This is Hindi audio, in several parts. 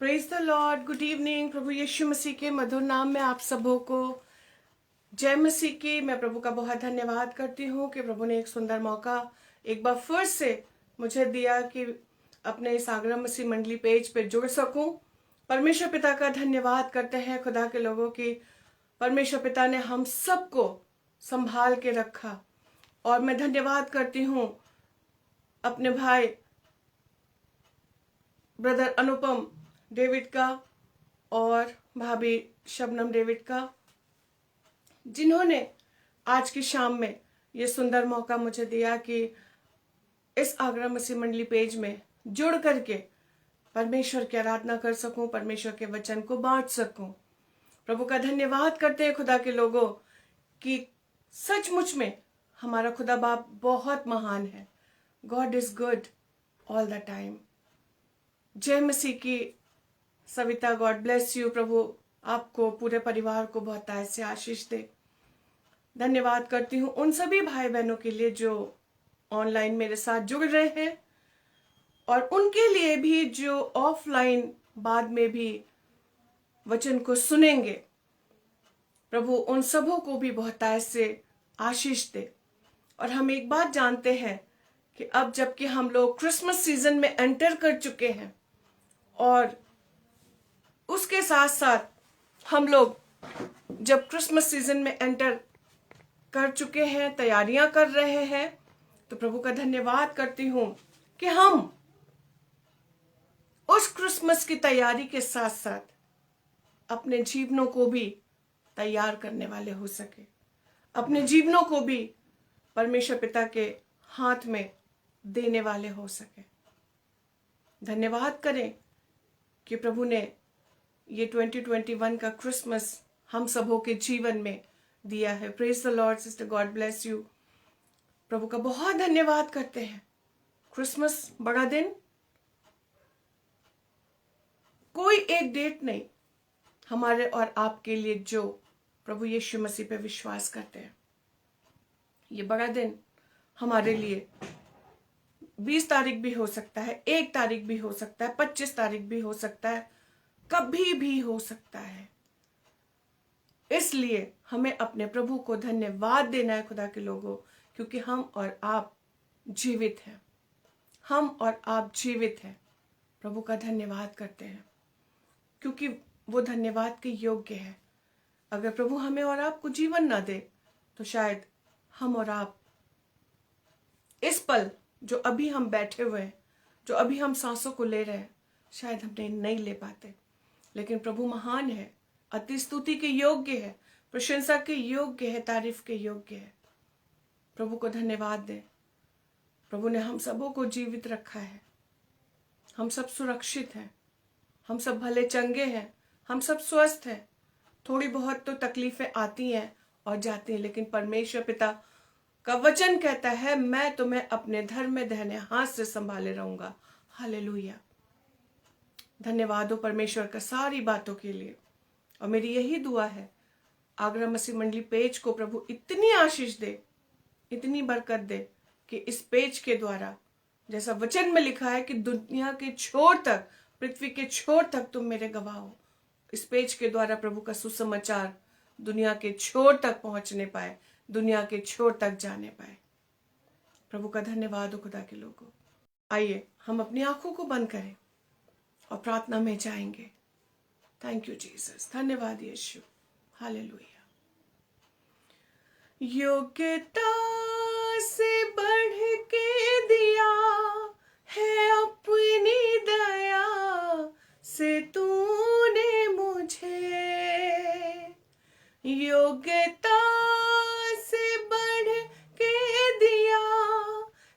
Praise the lord. Good evening. प्रभु यीशु मसीह के मधुर नाम में आप सबों को जय मसीह की। मैं प्रभु का बहुत धन्यवाद करती हूँ कि प्रभु ने एक सुंदर मौका एक बार फिर से मुझे दिया कि अपने इस आगरा मसीह मंडली पेज पे जुड़ सकूं। परमेश्वर पिता का धन्यवाद करते हैं खुदा के लोगों की। परमेश्वर पिता ने हम सबको संभाल के रखा और मैं धन्यवाद करती हूँ अपने भाई ब्रदर अनुपम डेविड का और भाभी शबनम डेविड का, जिन्होंने आज की शाम में ये सुंदर मौका मुझे दिया कि इस आगरा मसीह मंडली पेज में जुड़ करके परमेश्वर की आराधना कर सकूं, परमेश्वर के वचन को बांट सकूं। प्रभु का धन्यवाद करते हैं खुदा के लोगों कि सचमुच में हमारा खुदा बाप बहुत महान है। God is good all the time. जय मसीह की। Savita, God bless you. प्रभु आपको पूरे परिवार को बहुत ताज से आशीष दे। धन्यवाद करती हूँ उन सभी भाई बहनों के लिए जो ऑनलाइन मेरे साथ जुड़ रहे हैं और उनके लिए भी जो ऑफलाइन बाद में भी वचन को सुनेंगे। प्रभु उन सबों को भी बहुत ताज से आशीष दे। और हम एक बात जानते हैं कि अब जबकि हम लोग क्रिसमस सीजन में एंटर कर चुके हैं और उसके साथ साथ हम लोग जब क्रिसमस सीजन में एंटर कर चुके हैं, तैयारियां कर रहे हैं, तो प्रभु का धन्यवाद करती हूं कि हम उस क्रिसमस की तैयारी के साथ साथ अपने जीवनों को भी तैयार करने वाले हो सके, अपने जीवनों को भी परमेश्वर पिता के हाथ में देने वाले हो सके। धन्यवाद करें कि प्रभु ने ये 2021 का क्रिसमस हम सबों के जीवन में दिया है। Praise the lord sister, God bless you. प्रभु का बहुत धन्यवाद करते हैं। क्रिसमस बड़ा दिन, कोई एक डेट नहीं हमारे और आपके लिए जो प्रभु यीशु मसीह पे विश्वास करते हैं। ये बड़ा दिन हमारे लिए 20 तारीख भी हो सकता है, 1 तारीख भी हो सकता है, 25 तारीख भी हो सकता है, कभी भी हो सकता है। इसलिए हमें अपने प्रभु को धन्यवाद देना है खुदा के लोगों, क्योंकि हम और आप जीवित हैं। हम और आप जीवित हैं। प्रभु का धन्यवाद करते हैं क्योंकि वो धन्यवाद के योग्य है। अगर प्रभु हमें और आपको जीवन ना दे तो शायद हम और आप इस पल जो अभी हम बैठे हुए हैं, जो अभी हम सांसों को ले रहे हैं, शायद हमने नहीं ले पाते। लेकिन प्रभु महान है, अति स्तुति के योग्य है, प्रशंसा के योग्य है, तारीफ के योग्य है। प्रभु को धन्यवाद दे। प्रभु ने हम सबों को जीवित रखा है। हम सब सुरक्षित हैं, हम सब भले चंगे हैं, हम सब स्वस्थ हैं। थोड़ी बहुत तो तकलीफें आती हैं और जाती हैं, लेकिन परमेश्वर पिता का वचन कहता है, मैं तुम्हें अपने धर्म में दाहिने हाथ से संभाले रहूंगा। हालेलुया। धन्यवाद हो परमेश्वर का सारी बातों के लिए। और मेरी यही दुआ है, आगरा मसीह मंडली पेज को प्रभु इतनी आशीष दे, इतनी बरकत दे कि इस पेज के द्वारा, जैसा वचन में लिखा है कि दुनिया के छोर तक, पृथ्वी के छोर तक तुम मेरे गवाह हो, इस पेज के द्वारा प्रभु का सुसमाचार दुनिया के छोर तक पहुंचने पाए, दुनिया के छोर तक जाने पाए। प्रभु का धन्यवाद हो खुदा के लोगों। आइए हम अपनी आंखों को बंद करें और प्रार्थना में जाएंगे। Thank you Jesus. धन्यवाद यीशु। हालेलुया। योग्यता से बढ़ के दिया है अपनी दया से तूने मुझे। योग्यता से बढ़ के दिया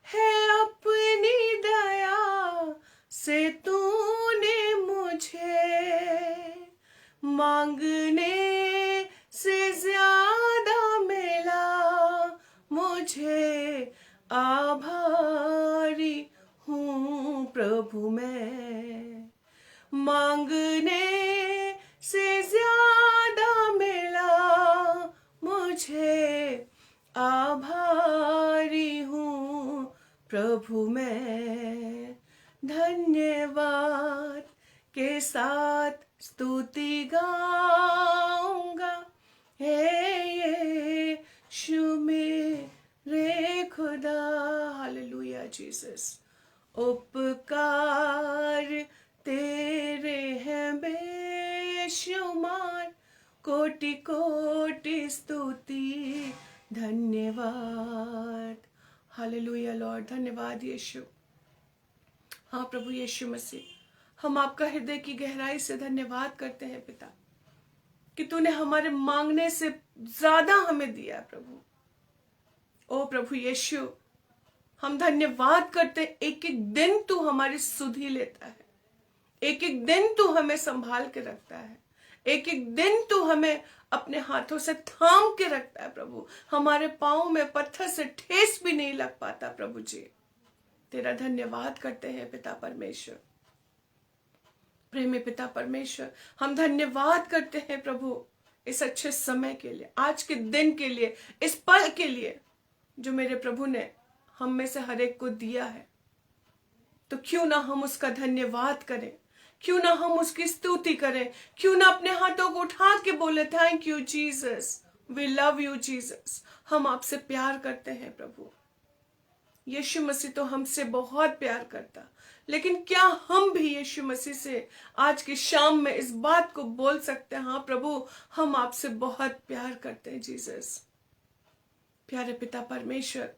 है अपनी दया से तूने मुझे। मांगने से ज्यादा मिला मुझे, आभारी हूँ प्रभु मैं। मांगने से ज्यादा मिला मुझे, आभारी हूँ प्रभु मैं। धन्यवाद के साथ स्तुति गाऊंगा, हे यीशु मेरे खुदा। Hallelujah Jesus. उपकार तेरे हैं बेशुमार, कोटि कोटि स्तुति धन्यवाद। हालेलुया लॉर्ड, धन्यवाद यीशु। हाँ प्रभु यीशु मसीह, हम आपका हृदय की गहराई से धन्यवाद करते हैं पिता, कि तूने हमारे मांगने से ज्यादा हमें दिया प्रभु। ओ प्रभु यीशु, हम धन्यवाद करते, एक एक दिन तू हमारी सुधि लेता है, एक एक दिन तू हमें संभाल के रखता है, एक एक दिन तू हमें अपने हाथों से थाम के रखता है प्रभु। हमारे पाँव में पत्थर से ठेस भी नहीं लग पाता प्रभु जी। तेरा धन्यवाद करते हैं पिता परमेश्वर, प्रेमी पिता परमेश्वर। हम धन्यवाद करते हैं प्रभु इस अच्छे समय के लिए, आज के दिन के लिए, इस पल के लिए जो मेरे प्रभु ने हम में से हर एक को दिया है। तो क्यों ना हम उसका धन्यवाद करें, क्यों ना हम उसकी स्तुति करें, क्यों ना अपने हाथों को उठा के बोले thank you Jesus, we love you Jesus. हम आपसे प्यार करते हैं प्रभु। यीशु मसीह तो हमसे बहुत प्यार करता, लेकिन क्या हम भी यीशु मसीह से आज की शाम में इस बात को बोल सकते हैं, हाँ प्रभु हम आपसे बहुत प्यार करते हैं जीसस। प्यारे पिता परमेश्वर,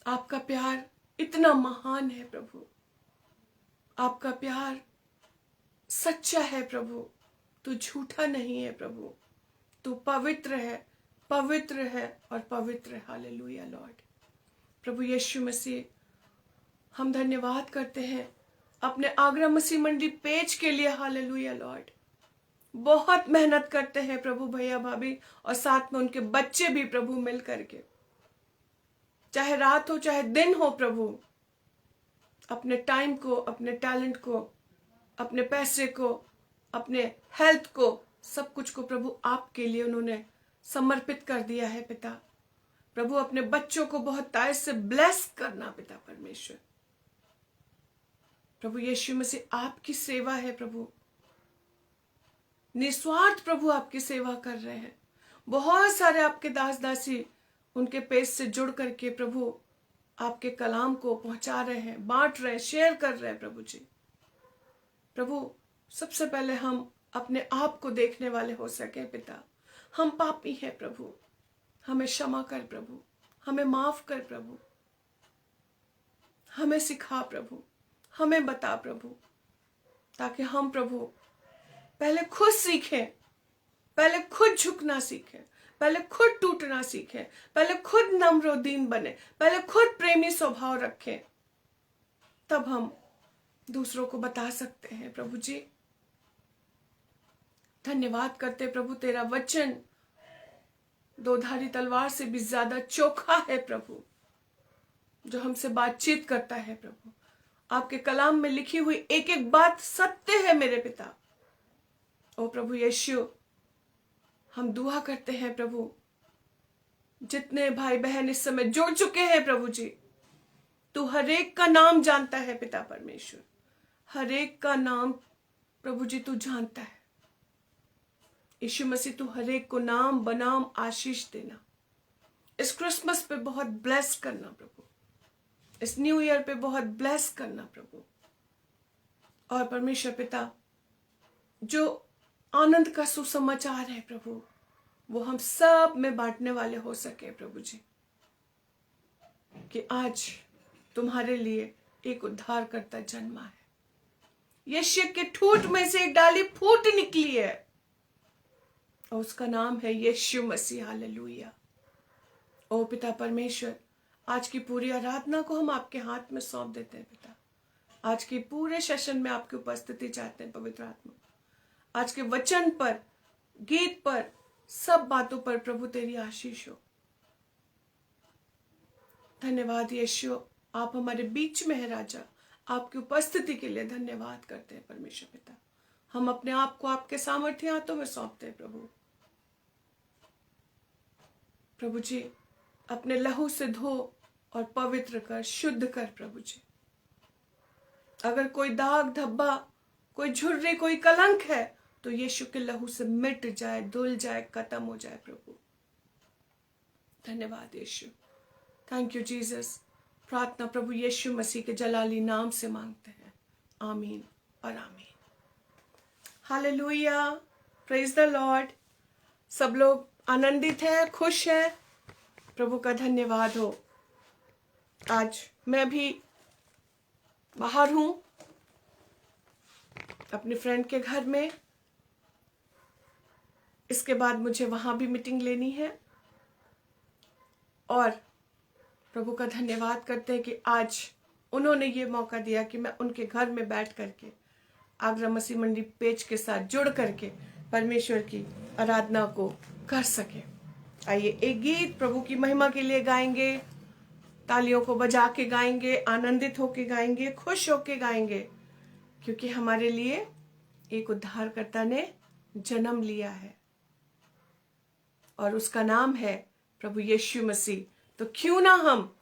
आपका प्यार इतना महान है प्रभु, आपका प्यार सच्चा है प्रभु, तू झूठा नहीं है प्रभु, तू पवित्र है, पवित्र है और पवित्र है। Hallelujah Lord. प्रभु यीशु मसीह, हम धन्यवाद करते हैं अपने आगरा मसीह मंडी पेज के लिए। Hallelujah Lord. बहुत मेहनत करते हैं प्रभु भैया भाभी और साथ में उनके बच्चे भी प्रभु मिल करके, चाहे रात हो चाहे दिन हो प्रभु, अपने टाइम को, अपने टैलेंट को, अपने पैसे को, अपने हेल्थ को, सब कुछ को प्रभु आपके लिए उन्होंने समर्पित कर दिया है पिता। प्रभु अपने बच्चों को बहुत ताय से ब्लेस करना पिता परमेश्वर। प्रभु यीशु मसीह आपकी सेवा है प्रभु, निस्वार्थ प्रभु आपकी सेवा कर रहे हैं। बहुत सारे आपके दास दासी उनके पेज से जुड़ करके प्रभु आपके कलाम को पहुंचा रहे हैं, बांट रहे हैं, शेयर कर रहे हैं प्रभु जी। प्रभु सबसे पहले हम अपने आप को देखने वाले हो सके पिता। हम पापी हैं प्रभु, हमें क्षमा कर प्रभु, हमें माफ कर प्रभु, हमें सिखा प्रभु, हमें बता प्रभु, ताकि हम प्रभु पहले खुद सीखें, पहले खुद झुकना सीखें, पहले खुद टूटना सीखें, पहले खुद नम्र दीन बने, पहले खुद प्रेमी स्वभाव रखें, तब हम दूसरों को बता सकते हैं प्रभु जी। धन्यवाद करते प्रभु, तेरा वचन दोधारी तलवार से भी ज्यादा चोखा है प्रभु, जो हमसे बातचीत करता है प्रभु। आपके कलाम में लिखी हुई एक एक बात सत्य है मेरे पिता। ओ प्रभु यीशु, हम दुआ करते हैं प्रभु, जितने भाई बहन इस समय जुड़ चुके हैं प्रभु जी, तू हर एक का नाम जानता है पिता परमेश्वर, हर एक का नाम प्रभु जी तू जानता है। यीशु मसीह तू हर एक को नाम बनाम आशीष देना, इस क्रिसमस पे बहुत ब्लेस करना प्रभु, इस न्यू ईयर पे बहुत ब्लेस करना प्रभु। और परमेश्वर पिता, जो आनंद का सुसमाचार है प्रभु, वो हम सब में बांटने वाले हो सके प्रभु जी, कि आज तुम्हारे लिए एक उद्धारकर्ता जन्मा है। यीशु के ठूंठ में से एक डाली फूट निकली है और उसका नाम है यीशु मसीह। हालेलुया। ओ पिता परमेश्वर, आज की पूरी आराधना को हम आपके हाथ में सौंप देते हैं पिता। आज के पूरे सेशन में आपकी उपस्थिति चाहते हैं पवित्र आत्मा। आज के वचन पर, गीत पर, सब बातों पर प्रभु तेरी आशीष हो। धन्यवाद यीशु, आप हमारे बीच में है राजा। आपकी उपस्थिति के लिए धन्यवाद करते हैं परमेश्वर पिता। हम अपने आप को आपके सामर्थ्य हाथों में सौंपते हैं प्रभु। प्रभु जी, अपने लहू से धो और पवित्र कर, शुद्ध कर प्रभु जी। अगर कोई दाग धब्बा, कोई झुर्री, कोई कलंक है, तो यीशु के लहू से मिट जाए, धुल जाए, खत्म हो जाए। प्रभु धन्यवाद यीशु, थैंक यू जीसस। प्रार्थना प्रभु यीशु मसीह के जलाली नाम से मांगते हैं, आमीन और आमीन। Hallelujah, praise the Lord. सब लोग आनंदित हैं, खुश हैं, प्रभु का धन्यवाद हो। आज मैं भी बाहर हूं अपने फ्रेंड के घर में, इसके बाद मुझे वहां भी मीटिंग लेनी है, और प्रभु का धन्यवाद करते हैं कि आज उन्होंने ये मौका दिया कि मैं उनके घर में बैठ करके आगरा मसीह मंडी पेज के साथ जुड़ करके परमेश्वर की आराधना को कर सके। आइए एक गीत प्रभु की महिमा के लिए गाएंगे, तालियों को बजा के गाएंगे, आनंदित होके गाएंगे, खुश होके गाएंगे, क्योंकि हमारे लिए एक उद्धारकर्ता ने जन्म लिया है और उसका नाम है प्रभु यीशु मसीह। तो क्यों ना हम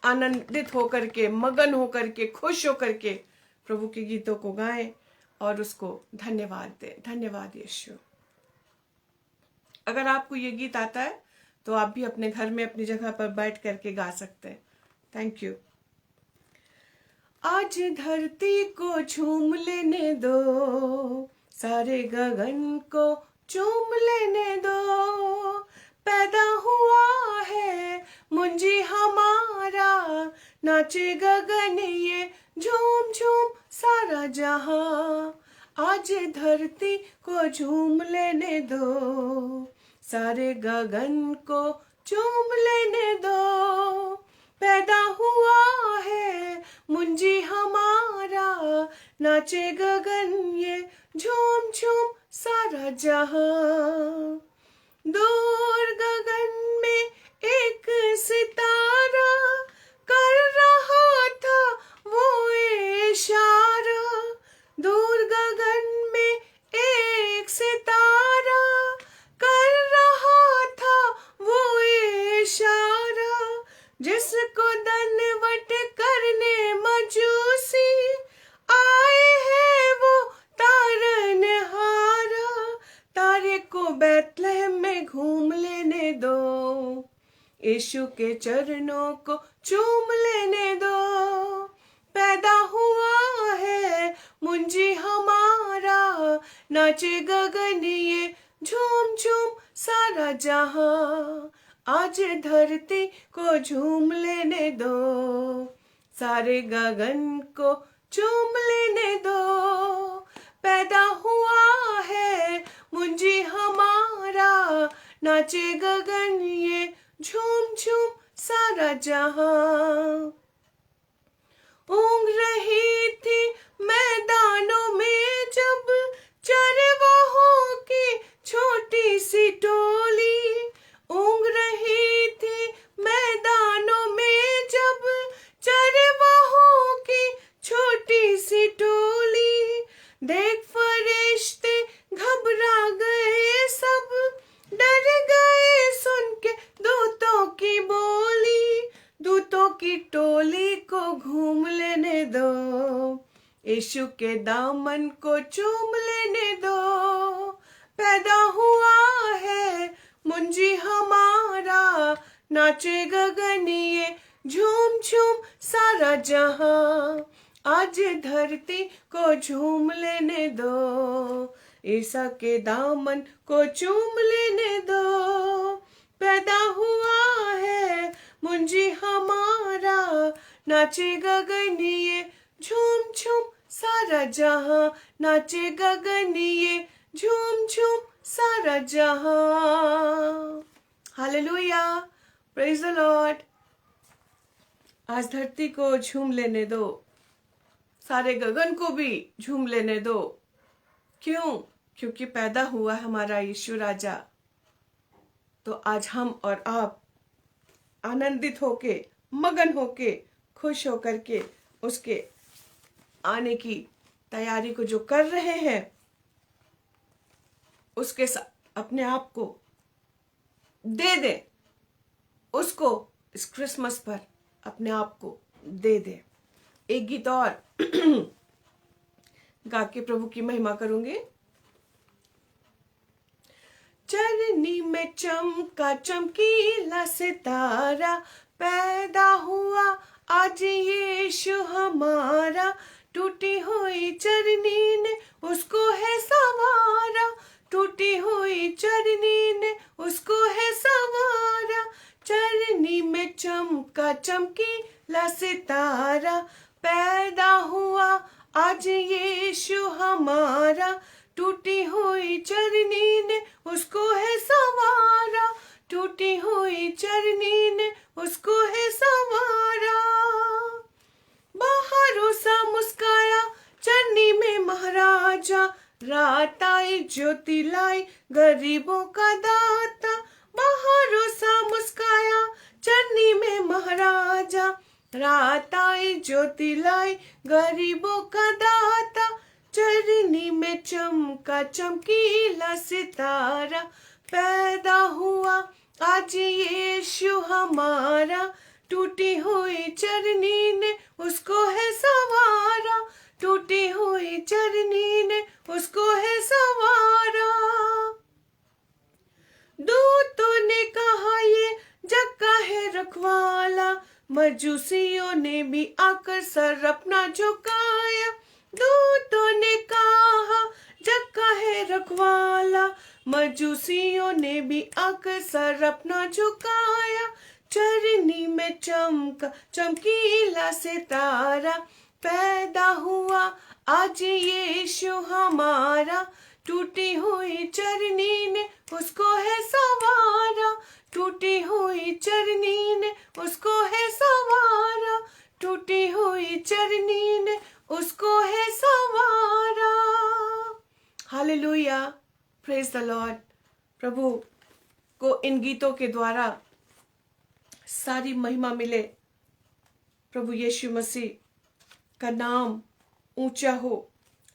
आनंदित होकर के, मगन होकर के, खुश होकर के प्रभु के गीतों को गाएं और उसको धन्यवाद दें। धन्यवाद यीशु। अगर आपको ये गीत आता है तो आप भी अपने घर में अपनी जगह पर बैठ करके गा सकते हैं। Thank you. आज धरती को झूम लेने दो, सारे गगन को चूम लेने दो, पैदा हुआ है मुंजी हमारा, नाचे गगन ये झूम झूम सारा जहां। आज धरती को झूम लेने दो, सारे गगन को चूम लेने दो, पैदा हुआ है मुंजी हमारा, नाचे गगन ये झूम झूम सारा जहां। दूर गगन में एक सितारा कर रहा था वो इशारा, दूर गगन में एक सितारा कर रहा था वो इशारा, जिसको दंडवत करने मजूसी आए हैं वो तारनहारा। तारे को बैतलहम में घूम लेने दो, यीशु के चरणों को चूम लेने दो, पैदा हुआ है मुंजी हमारा, नाचे गगन ये झूम झूम सारा जहां। आज धरती को झूम लेने दो, सारे गगन को चूम लेने दो, पैदा हुआ है मुंजी हमारा, नाचे गगन ये झूम झूम सारा जहां। ऊँघ रही थी मैदानों में जब चरवाहों की छोटी सी टोली, ऊँघ रही थी मैदानों में जब चरवाहों की छोटी सी टोली, देख फरिश्ते घबरा गए सब, डर गए सुन के दूतों की बोली, दूतों की टोली को घूम लेने दो, यीशु के दामन को चूम लेने दो, पैदा हुआ है मुंजी हमारा, नाचे गगन ये झूम झूम सारा जहां। आज धरती को झूम लेने दो, ईसा के दामन को चूम लेने दो, पैदा हुआ है मुंजी हमारा, नाचे गगन ये झूम झूम सारा जहां, नाचे गगन ये झूम झूम सारा जहां। Hallelujah, praise the Lord. आज धरती को झूम लेने दो, सारे गगन को भी झूम लेने दो। क्यों? क्योंकि पैदा हुआ हमारा यीशु राजा। तो आज हम और आप आनंदित होके, मगन होके, खुश होकर के उसके आने की तैयारी को जो कर रहे हैं, उसके साथ अपने आप को दे दे, उसको इस क्रिसमस पर अपने आप को दे दे। एक गीत और गा के प्रभु की महिमा करूंगी। चरनी में चमका चमकीला सितारा, पैदा हुआ आज यीशु हमारा। टूटी हुई चरनी ने उसको है संवारा, टूटी हुई चरनी ने उसको है संवारा। चरनी में चमका चमकीला सितारा, पैदा हुआ आज यीशु हमारा। टूटी हुई चरनी ने उसको है संवारा, टूटी हुई चरनी ने उसको है संवारा। बाहरों सा मुस्काया चरनी में महाराजा, रात आई ज्योति लाई गरीबों का दाता। बाहरों सा मुस्काया चरनी में महाराजा, रात आई ज्योति लाई गरीबों का दाता। चरनी में चमका चमकीला सितारा, पैदा हुआ आज यीशु हमारा। टूटी हुई चरनी ने उसको है संवारा, टूटी हुई चरनी ने उसको है संवारा। दूतों ने कहा ये जग का है रखवाला, मजूसियों ने भी आकर सर अपना झुकाया। दूतों ने कहा जग का है रखवाला, मजूसियों ने भी आकर सर अपना झुकाया। चरनी में चमका चमकीला सितारा, पैदा हुआ आज यीशु हमारा। टूटी हुई चरनी ने उसको है संवारा, टूटी हुई चरनी ने उसको है संवारा, टूटी हुई चरनी ने उसको है संवारा। Hallelujah, praise the lord. प्रभु को इन गीतों के द्वारा सारी महिमा मिले। प्रभु यीशु मसीह का नाम ऊंचा हो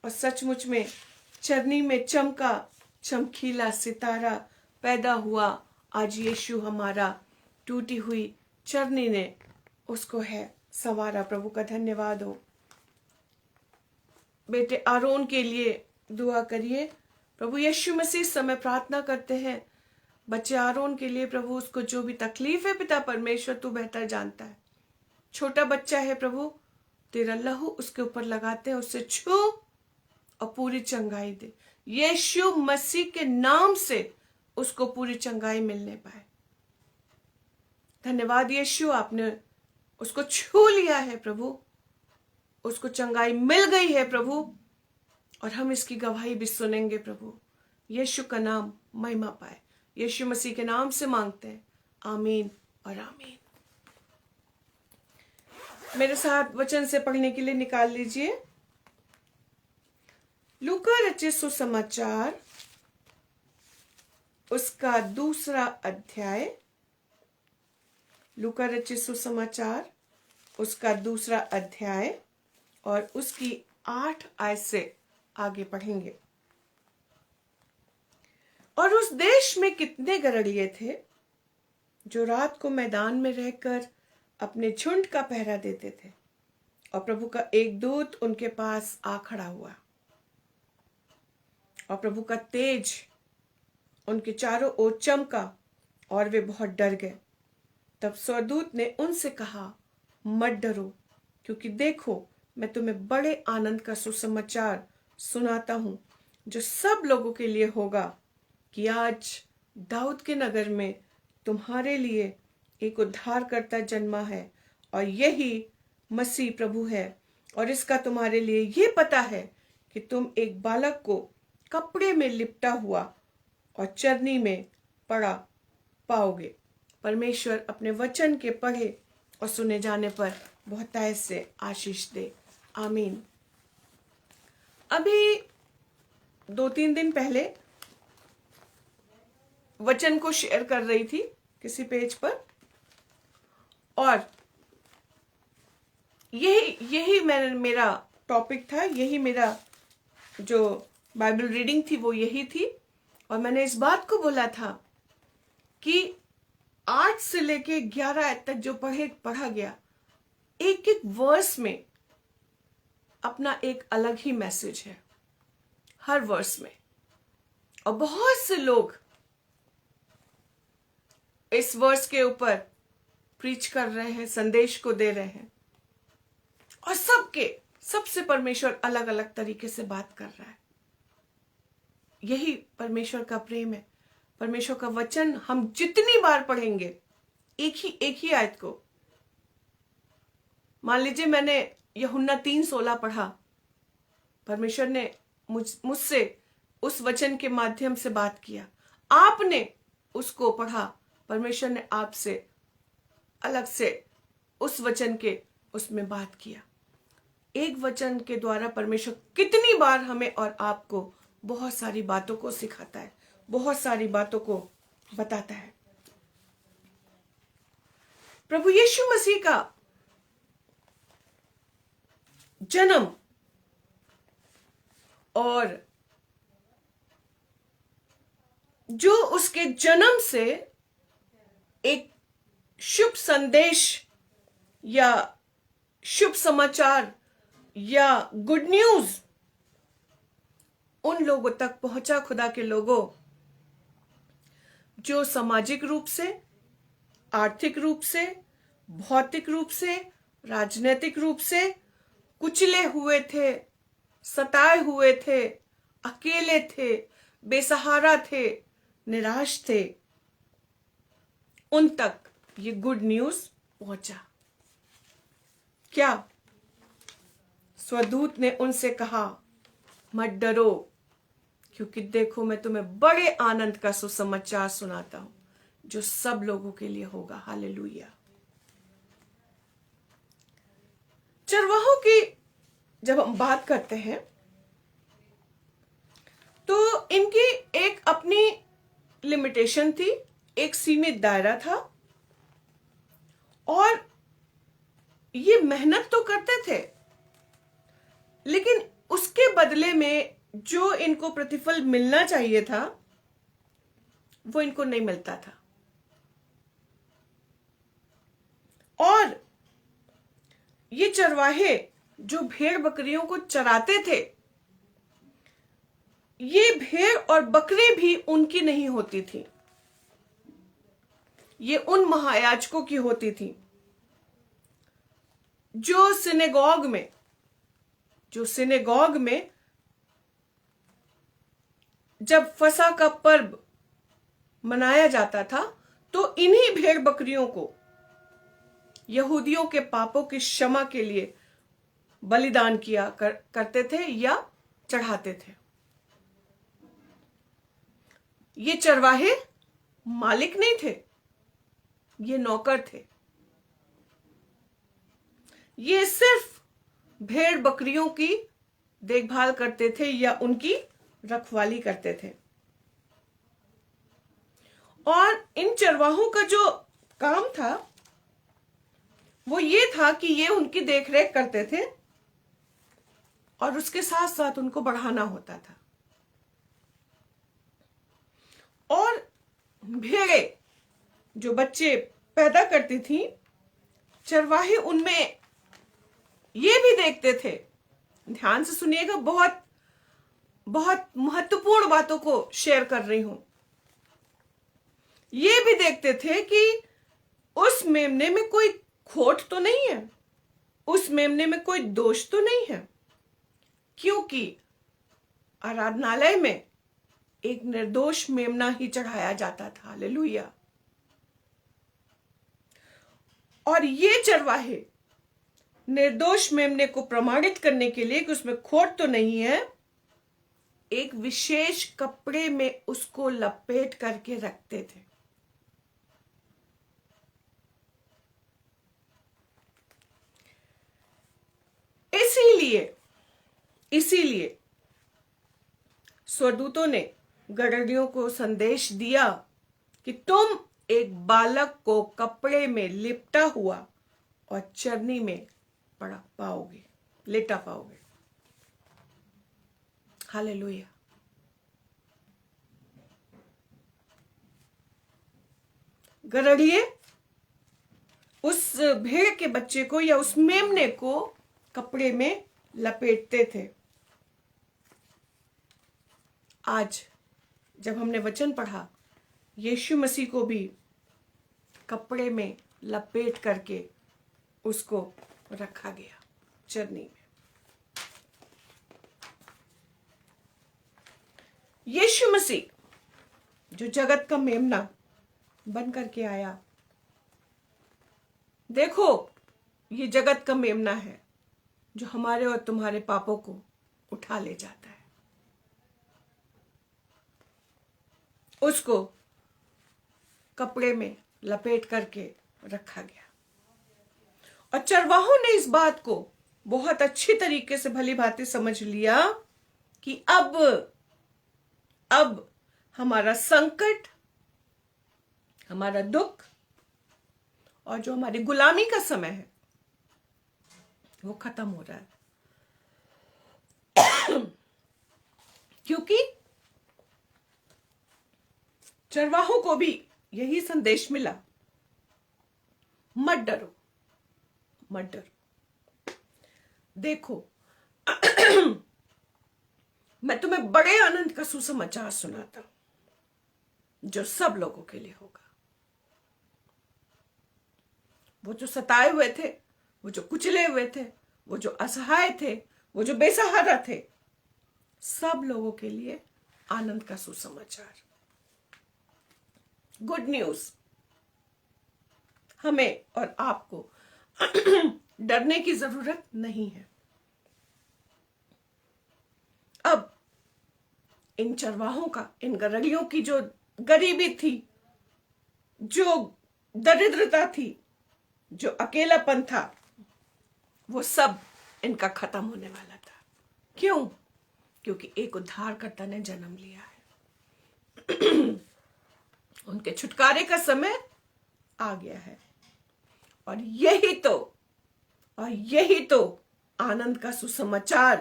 और सचमुच में चरनी में चमका चमकीला सितारा, पैदा हुआ आज यीशु हमारा। टूटी हुई चरनी ने उसको है संवारा। प्रभु का धन्यवाद हो। बेटे आरोन के लिए दुआ करिए। प्रभु यीशु मसीह समय प्रार्थना करते हैं बच्चे आरोन के लिए। प्रभु उसको जो भी तकलीफ है पिता परमेश्वर तू बेहतर जानता है। छोटा बच्चा है प्रभु, तेरा लहू उसके ऊपर लगाते हैं, उससे छू और पूरी चंगाई दे। यीशु मसीह के नाम से उसको पूरी चंगाई मिलने पाए। धन्यवाद यीशु, आपने उसको छू लिया है प्रभु, उसको चंगाई मिल गई है प्रभु, और हम इसकी गवाही भी सुनेंगे प्रभु। यीशु का नाम महिमा पाए। यीशु मसीह के नाम से मांगते हैं, आमीन और आमीन। मेरे साथ वचन से पढ़ने के लिए निकाल लीजिए लूका रचित सुसमाचार उसका दूसरा अध्याय। लूका रचित सुसमाचार उसका दूसरा अध्याय और उसकी 8 आयत से आगे पढ़ेंगे। और उस देश में कितने गड़रिये थे जो रात को मैदान में रहकर अपने झुंड का पहरा देते थे, और प्रभु का एक दूत उनके पास आ खड़ा हुआ और प्रभु का तेज उनके चारों ओर चमका और वे बहुत डर गए। तब स्वरदूत ने उनसे कहा, मत डरो, क्योंकि देखो मैं तुम्हें बड़े आनंद का सुसमाचार सुनाता हूं जो सब लोगों के लिए होगा, कि आज दाऊद के नगर में तुम्हारे लिए एक उद्धारकर्ता जन्मा है, और यही मसीह प्रभु है। और इसका तुम्हारे लिए ये पता है कि तुम एक बालक को कपड़े में लिपटा हुआ और चरनी में पड़ा पाओगे। परमेश्वर अपने वचन के पढ़े और सुने जाने पर बहुतायत से आशीष दे, आमीन। अभी 2-3 दिन पहले वचन को शेयर कर रही थी किसी पेज पर, और यही मेरा टॉपिक था, यही मेरा जो बाइबल रीडिंग थी वो यही थी। और मैंने इस बात को बोला था कि 8 से लेके 11 आयत तक जो पढ़ा गया, एक एक वर्स में अपना एक अलग ही मैसेज है। हर वर्ष में। और बहुत से लोग इस वर्ष के ऊपर प्रीच कर रहे हैं, संदेश को दे रहे हैं, और सबसे परमेश्वर अलग अलग तरीके से बात कर रहा है। यही परमेश्वर का प्रेम है। परमेश्वर का वचन हम जितनी बार पढ़ेंगे, एक ही आयत को, मान लीजिए मैंने यूहन्ना 3:16 पढ़ा, परमेश्वर ने मुझसे उस वचन के माध्यम से बात किया, आपने उसको पढ़ा, परमेश्वर ने आपसे अलग से उस वचन के उसमें बात किया। एक वचन के द्वारा परमेश्वर कितनी बार हमें और आपको बहुत सारी बातों को सिखाता है, बहुत सारी बातों को बताता है। प्रभु यीशु मसीह का जन्म और जो उसके जन्म से एक शुभ संदेश या शुभ समाचार या गुड न्यूज उन लोगों तक पहुंचा, खुदा के लोगों, जो सामाजिक रूप से, आर्थिक रूप से, भौतिक रूप से, राजनीतिक रूप से कुचले हुए थे, सताए हुए थे, अकेले थे, बेसहारा थे, निराश थे, उन तक ये गुड न्यूज पहुंचा। क्या? स्वदूत ने उनसे कहा, मत डरो, क्योंकि देखो मैं तुम्हें बड़े आनंद का सुसमाचार सुनाता हूं, जो सब लोगों के लिए होगा। हालेलुया। चरवाहों की जब हम बात करते हैं तो इनकी एक अपनी लिमिटेशन थी, एक सीमित दायरा था, और ये मेहनत तो करते थे, लेकिन उसके बदले में जो इनको प्रतिफल मिलना चाहिए था वो इनको नहीं मिलता था। और ये चरवाहे जो भेड़ बकरियों को चराते थे, ये भेड़ और बकरी भी उनकी नहीं होती थी, ये उन महायाजकों की होती थी, जो सिनेगॉग में जब फसह का पर्व मनाया जाता था तो इन्हीं भेड़ बकरियों को यहूदियों के पापों की क्षमा के लिए बलिदान किया करते थे या चढ़ाते थे। ये चरवाहे मालिक नहीं थे, ये नौकर थे। ये सिर्फ भेड़ बकरियों की देखभाल करते थे या उनकी रखवाली करते थे। और इन चरवाहों का जो काम था वो ये था कि ये उनकी देखरेख करते थे और उसके साथ साथ उनको बढ़ाना होता था। और भेड़ें जो बच्चे पैदा करती थी, चरवाहे उनमें ये भी देखते थे, ध्यान से सुनिएगा, बहुत बहुत महत्वपूर्ण बातों को शेयर कर रही हूं। ये भी देखते थे कि उस मेमने में कोई खोट तो नहीं है, उस मेमने में कोई दोष तो नहीं है, क्योंकि आराधनालय में एक निर्दोष मेमना ही चढ़ाया जाता था। हालेलुया। और ये चरवाहे निर्दोष मेमने को प्रमाणित करने के लिए कि उसमें खोट तो नहीं है, एक विशेष कपड़े में उसको लपेट करके रखते थे। इसीलिए स्वर्गदूतों ने गड़रियों को संदेश दिया कि तुम एक बालक को कपड़े में लिपटा हुआ और चरनी में लेटा पाओगे। हालेलुया। गड़रिये उस भेड़ के बच्चे को या उस मेमने को कपड़े में लपेटते थे। आज जब हमने वचन पढ़ा, यीशु मसीह को भी कपड़े में लपेट करके उसको रखा गया चरनी में। यीशु मसीह जो जगत का मेमना बन करके आया, देखो ये जगत का मेमना है जो हमारे और तुम्हारे पापों को उठा ले जाता है। उसको कपड़े में लपेट करके रखा गया और चरवाहों ने इस बात को बहुत अच्छी तरीके से भली भांति समझ लिया कि अब हमारा संकट, हमारा दुख और जो हमारी गुलामी का समय है वो खत्म हो रहा है। क्योंकि चरवाहों को भी यही संदेश मिला, मत डरो, मत डरो। देखो मैं तुम्हें बड़े आनंद का सुसमाचार सुनाता हूं जो सब लोगों के लिए होगा। वो जो सताए हुए थे, वो जो कुचले हुए थे, वो जो असहाय थे, वो जो बेसहारा थे, सब लोगों के लिए आनंद का सुसमाचार, गुड न्यूज। हमें और आपको डरने की जरूरत नहीं है। अब इन चरवाहों का, इन गदरियों की जो गरीबी थी, जो दरिद्रता थी, जो अकेलापन था, वो सब इनका खत्म होने वाला था। क्यों? क्योंकि एक उद्धारकर्ता ने जन्म लिया है। उनके छुटकारे का समय आ गया है और यही तो आनंद का सुसमाचार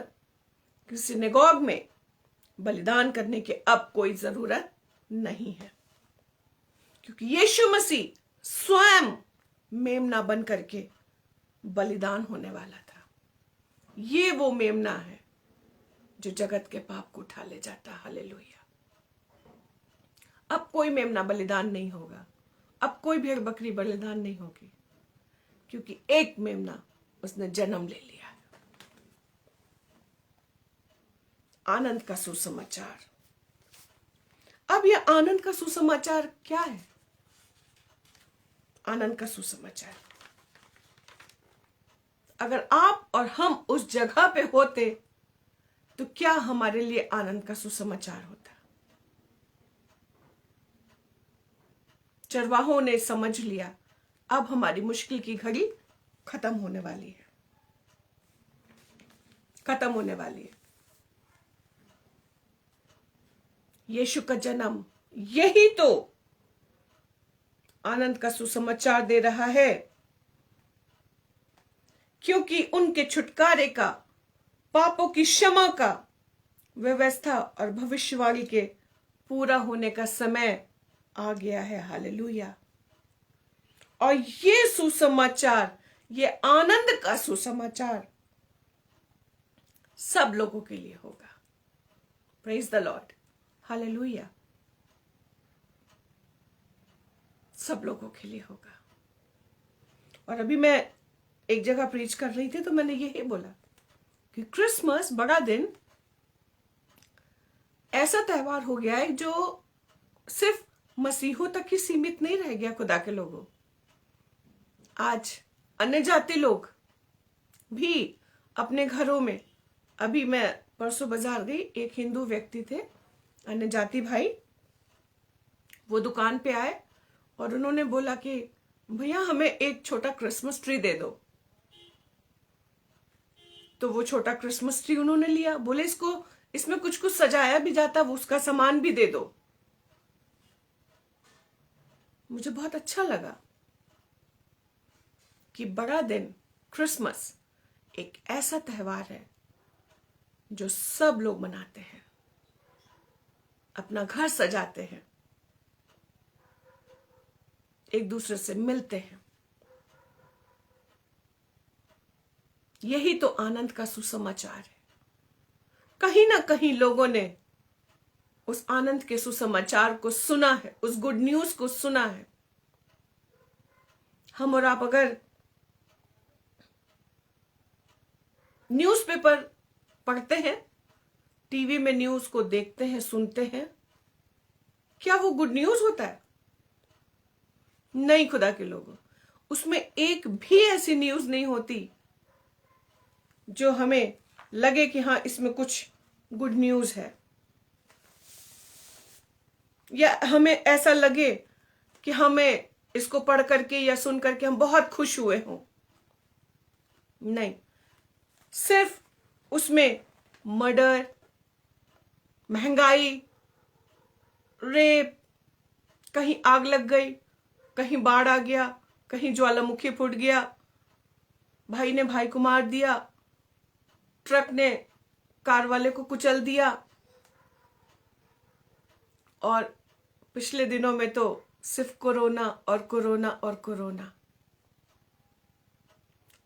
कि सिनेगॉग में बलिदान करने की अब कोई जरूरत नहीं है, क्योंकि यीशु मसीह स्वयं मेमना बन करके बलिदान होने वाला था। ये वो मेमना है जो जगत के पाप को उठा ले जाता। हालेलुया। अब कोई मेमना बलिदान नहीं होगा, अब कोई भेड़ बकरी बलिदान नहीं होगी, क्योंकि एक मेमना उसने जन्म ले लिया है। आनंद का सुसमाचार। अब यह आनंद का सुसमाचार क्या है? आनंद का सुसमाचार, अगर आप और हम उस जगह पे होते तो क्या हमारे लिए आनंद का सुसमाचार होता? चरवाहों ने समझ लिया, अब हमारी मुश्किल की घड़ी खत्म होने वाली है, खत्म होने वाली है। यीशु का जन्म यही तो आनंद का सुसमाचार दे रहा है, क्योंकि उनके छुटकारे का, पापों की क्षमा का, व्यवस्था और भविष्यवाणी के पूरा होने का समय आ गया है। हालेलुया। और ये सुसमाचार, ये आनंद का सुसमाचार सब लोगों के लिए होगा। Praise the Lord. हालेलुया। सब लोगों के लिए होगा। और अभी मैं एक जगह प्रीच कर रही थी तो मैंने यही बोला कि क्रिसमस, बड़ा दिन, ऐसा त्योहार हो गया है जो सिर्फ मसीहों तक ही सीमित नहीं रह गया। खुदा के लोगों, आज अन्य जाति लोग भी अपने घरों में, अभी मैं परसों बाजार गई, एक हिंदू व्यक्ति थे, अन्य जाति भाई, वो दुकान पे आए और उन्होंने बोला कि भैया हमें एक छोटा क्रिसमस ट्री दे दो। तो वो छोटा क्रिसमस ट्री उन्होंने लिया, बोले इसमें कुछ कुछ सजाया भी जाता, वो उसका सामान भी दे दो। मुझे बहुत अच्छा लगा कि बड़ा दिन क्रिसमस एक ऐसा त्योहार है जो सब लोग मनाते हैं, अपना घर सजाते हैं, एक दूसरे से मिलते हैं। यही तो आनंद का सुसमाचार है। कहीं ना कहीं लोगों ने उस आनंद के सुसमाचार को सुना है, उस गुड न्यूज को सुना है। हम और आप अगर न्यूज़पेपर पढ़ते हैं, टीवी में न्यूज को देखते हैं, सुनते हैं, क्या वो गुड न्यूज होता है? नहीं खुदा के लोगों, उसमें एक भी ऐसी न्यूज नहीं होती जो हमें लगे कि हाँ इसमें कुछ गुड न्यूज है, या हमें ऐसा लगे कि हमें इसको पढ़ करके या सुन करके हम बहुत खुश हुए हों। नहीं, सिर्फ उसमें मर्डर, महंगाई, रेप, कहीं आग लग गई, कहीं बाढ़ आ गया, कहीं ज्वालामुखी फूट गया, भाई ने भाई को मार दिया, ट्रक ने कार वाले को कुचल दिया, और पिछले दिनों में तो सिर्फ कोरोना और कोरोना और कोरोना।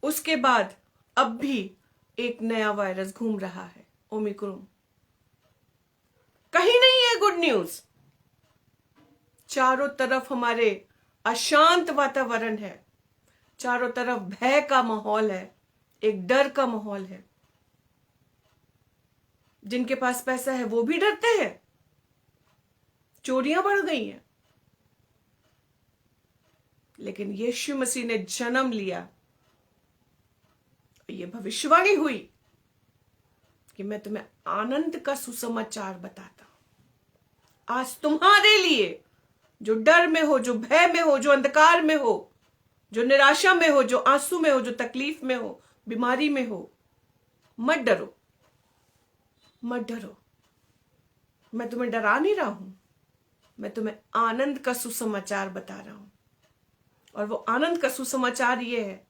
उसके बाद अब भी एक नया वायरस घूम रहा है, ओमिक्रॉन। कहीं नहीं है गुड न्यूज। चारों तरफ हमारे अशांत वातावरण है, चारों तरफ भय का माहौल है, एक डर का माहौल है। जिनके पास पैसा है वो भी डरते हैं, चोरियां बढ़ गई हैं। लेकिन यीशु मसीह ने जन्म लिया, ये भविष्यवाणी हुई कि मैं तुम्हें आनंद का सुसमाचार बताता हूं। आज तुम्हारे लिए जो डर में हो, जो भय में हो, जो अंधकार में हो, जो निराशा में हो, जो आंसू में हो, जो तकलीफ में हो, बीमारी में हो, मत डरो, मत डरो। मैं तुम्हें डरा नहीं रहा हूं, मैं तुम्हें आनंद का सुसमाचार बता रहा हूं। और वो आनंद का सुसमाचार ये है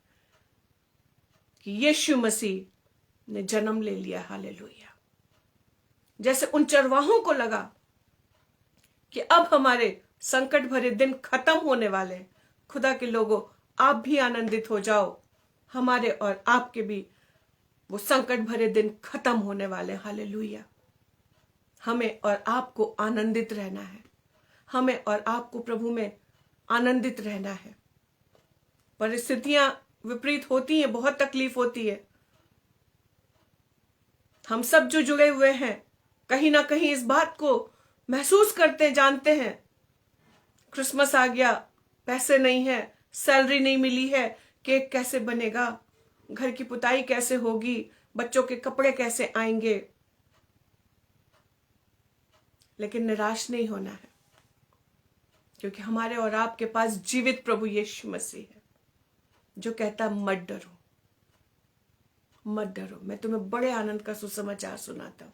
कि यीशु मसीह ने जन्म ले लिया। हालेलुया। जैसे उन चरवाहों को लगा कि अब हमारे संकट भरे दिन खत्म होने वाले हैं, खुदा के लोगों आप भी आनंदित हो जाओ, हमारे और आपके भी वो संकट भरे दिन खत्म होने वाले। हालेलुया। हमें और आपको आनंदित रहना है, हमें और आपको प्रभु में आनंदित रहना है। परिस्थितियां विपरीत होती हैं, बहुत तकलीफ होती है। हम सब जो जुड़े हुए हैं कहीं ना कहीं इस बात को महसूस करते, जानते हैं। क्रिसमस आ गया, पैसे नहीं है, सैलरी नहीं मिली है, केक कैसे बनेगा, घर की पुताई कैसे होगी, बच्चों के कपड़े कैसे आएंगे। लेकिन निराश नहीं होना है, क्योंकि हमारे और आपके पास जीवित प्रभु यीशु मसीह है जो कहता मत डरो, मत डरो। मैं तुम्हें बड़े आनंद का सुसमाचार सुनाता हूं,